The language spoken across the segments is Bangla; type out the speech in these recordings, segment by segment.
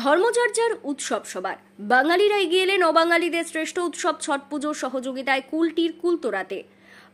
ধর্মচর্চার উৎসব সবার বাঙালিরা এগিয়ে এলেন অবাঙালিদের শ্রেষ্ঠ উৎসব ছট পুজোর সহযোগিতায় কুলটির কুলতোড়াতে।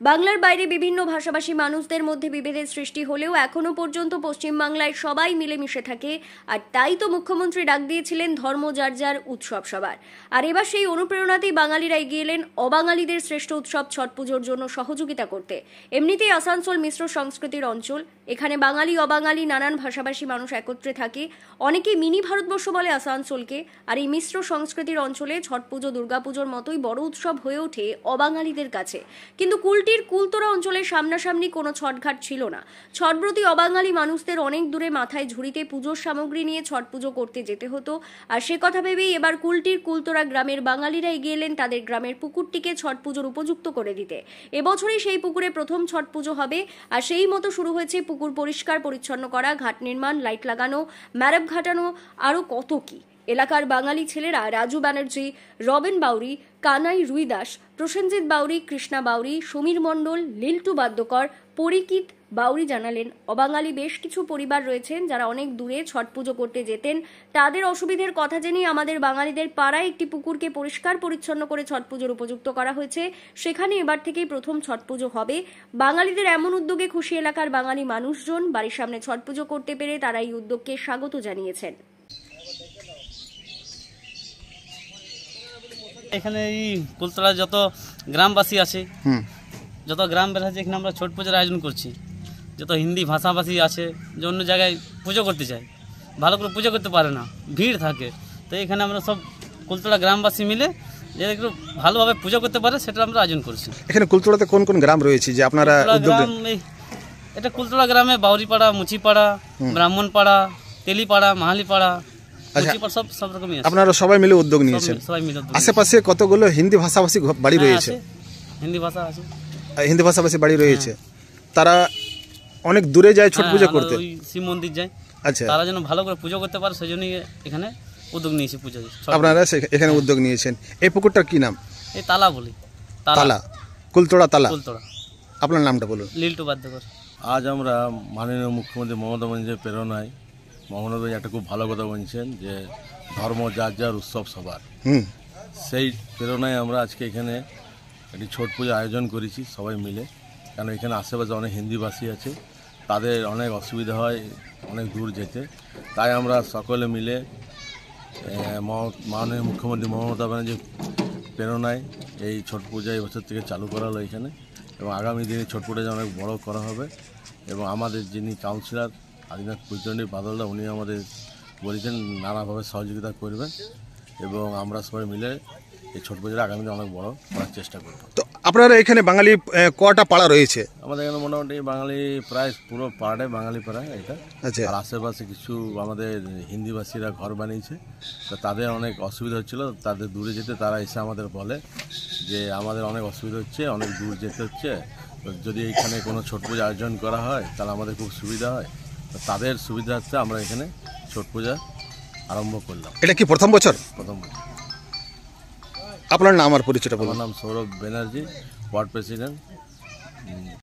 বাংলার বাইরে বিভিন্ন ভাষাভাষী মানুষদের মধ্যে বিভেদের সৃষ্টি হলেও এখনো পর্যন্ত পশ্চিমবাংলায় সবাই মিলেমিশে থাকে, আর তাই তো মুখ্যমন্ত্রী ডাক দিয়েছিলেন ধর্মচর্চার উৎসব সবার। আর এবার সেই অনুপ্রেরণাতেই বাঙালিরা এগিয়ে এলেন অবাঙালিদের শ্রেষ্ঠ উৎসব ছট পুজোর জন্য সহযোগিতা করতে। এমনিতেই আসানসোল মিশ্র সংস্কৃতির অঞ্চল, এখানে বাঙালি অবাঙালি নানান ভাষাভাষী মানুষ একত্রে থাকে। অনেকেই মিনি ভারতবর্ষ বলে আসানসোলকে। আর এই মিশ্র সংস্কৃতির অঞ্চলে ছট পুজো দুর্গাপুজোর মতোই বড় উৎসব হয়ে ওঠে অবাঙালিদের কাছে। কিন্তু কুলটির কুলতোড়া অঞ্চলের সামনাসামনি কোনো ছটঘাট ছিল না। ছটব্রতী অবাঙালি মানুষদের অনেক দূরে মাথায় ঝুড়িতে পুজোর সামগ্রী নিয়ে ছট পুজো করতে যেতে হতো। আর সে কথা ভেবেই এবার কুলটির কুলতোড়া গ্রামের বাঙালিরা এগিয়ে এলেন তাদের গ্রামের পুকুরটিকে ছট পুজোর উপযুক্ত করে দিতে। এবছরই সেই পুকুরে প্রথম ছট পুজো হবে। আর সেই মতো শুরু হয়েছে পুকুর পরিষ্কার পরিচ্ছন্ন করা, ঘাট নির্মাণ, লাইট লাগানো, ম্যারব ঘাটানো, আরও কত কি। এলাকার বাঙালি ছেলেরা রাজু ব্যানার্জি, রবিন বাউরি, কানাই রুইদাস, প্রসেনজিৎ বাউরি, কৃষ্ণা বাউরি, সমীর মণ্ডল, লিল্টু বাদ্যকর, পরিকিত বাউরি জানালেন, অবাঙালি বেশ কিছু পরিবার রয়েছেন যারা অনেক দূরে ছট পুজো করতে যেতেন। তাদের অসুবিধের কথা জেনেই আমাদের বাঙালিদের পাড়ায় একটি পুকুরকে পরিষ্কার পরিচ্ছন্ন করে ছট পুজোর উপযুক্ত করা হয়েছে। সেখানে এবার থেকেই প্রথম ছট পুজো হবে। বাঙালিদের এমন উদ্যোগে খুশি এলাকার বাঙালি মানুষজন। বাড়ির সামনে ছট পুজো করতে পেরে তারা এই উদ্যোগকে স্বাগত জানিয়েছেন। এখানে এই কুলতলা যত গ্রামবাসী আছে, যত গ্রাম বেড়াচ্ছে, এখানে আমরা ছট পুজোর আয়োজন করছি। যত হিন্দি ভাষাভাষী আছে যে অন্য জায়গায় পুজো করতে চায়, ভালো করে পুজো করতে পারে না, ভিড় থাকে, তো এখানে আমরা সব কুলতলা গ্রামবাসী মিলে যে একটু ভালোভাবে পুজো করতে পারে সেটা আমরা আয়োজন করছি। এখানে কুলতলাতে কোন কোন গ্রাম রয়েছে যে আপনারা গ্রাম? এটা কুলতলা গ্রামে বাউরিপাড়া, মুচিপাড়া, ব্রাহ্মণপাড়া, তেলিপাড়া, মাহালিপাড়া, সব রকমই আছে। আপনারা সবাই মিলে উদ্যোগ নিয়েছেন। আশেপাশে কতগুলো হিন্দি ভাষাভাষী বাড়ি রয়েছে? হিন্দি ভাষা আছে, হিন্দি ভাষাভাষী বাড়ি রয়েছে। তারা অনেক দূরে যায় ছট পুজো করতে, শিব মন্দির যায়। আচ্ছা, তারা যেন ভালো করে পুজো করতে পারে সেই জন্যই এখানে উদ্যোগ নিয়েছি পুজো। আপনারা এখানে উদ্যোগ নিয়েছেন। এই পুকুরটার কি নাম? এই তালা বলি, তালা, কুলতোড়া তালা। কুলতোড়া। আপনার নামটা বলুন। লিল্টু বাদ্যকর। আজ আমরা মাননীয় মুখ্যমন্ত্রী মমতা বন্দ্যোপাধ্যায়ের প্রেরণায় মমতা বন্দ্যোপাধ্যায় একটা খুব ভালো কথা বলছেন যে ধর্ম যার যার উৎসব সবার। সেই প্রেরণায় আমরা আজকে এখানে একটি ছট পুজো আয়োজন করেছি সবাই মিলে। কারণ এখানে আশেপাশে অনেক হিন্দিভাষী আছে, তাদের অনেক অসুবিধা হয় অনেক দূর যেতে। তাই আমরা সকলে মিলে মাননীয় মুখ্যমন্ত্রী মমতা ব্যানার্জির প্রেরণায় এই ছট পূজা এই বছর থেকে চালু করা হলো এখানে, এবং আগামী দিনে ছট পূজা অনেক বড় করা হবে। এবং আমাদের যিনি কাউন্সিলর আদিনাথ পুজন্ডী বাদলদা, উনি আমাদের বলেছেন নানাভাবে সহযোগিতা করবেন, এবং আমরা সবাই মিলে এই ছট পুজোটা আগামী দিনে অনেক বড় করার চেষ্টা করব। তো আপনারা এখানে বাঙালি কটা পাড়া রয়েছে? আমাদের এখানে মোটামুটি বাঙালি প্রায় পুরো পাড়াটাই বাঙালি পাড়া এটা। আচ্ছা, আর আশেপাশে কিছু আমাদের হিন্দিভাষীরা ঘর বানিয়েছে, তো তাদের অনেক অসুবিধা হচ্ছিল, তাদের দূরে যেতে। তারা এসে আমাদের বলে যে আমাদের অনেক অসুবিধা হচ্ছে, অনেক দূর যেতে হচ্ছে, তো যদি এখানে কোনো ছট পূজা আয়োজন করা হয় তাহলে আমাদের খুব সুবিধা হয়। তো তাদের সুবিধার্থে আমরা এখানে ছট পূজা আরম্ভ করলাম। এটা কি প্রথম বছর? প্রথম বছর। আপনার নাম আর পরিচয়টা বলুন। আমার নাম সৌরভ ব্যানার্জি, ওয়ার্ড প্রেসিডেন্ট।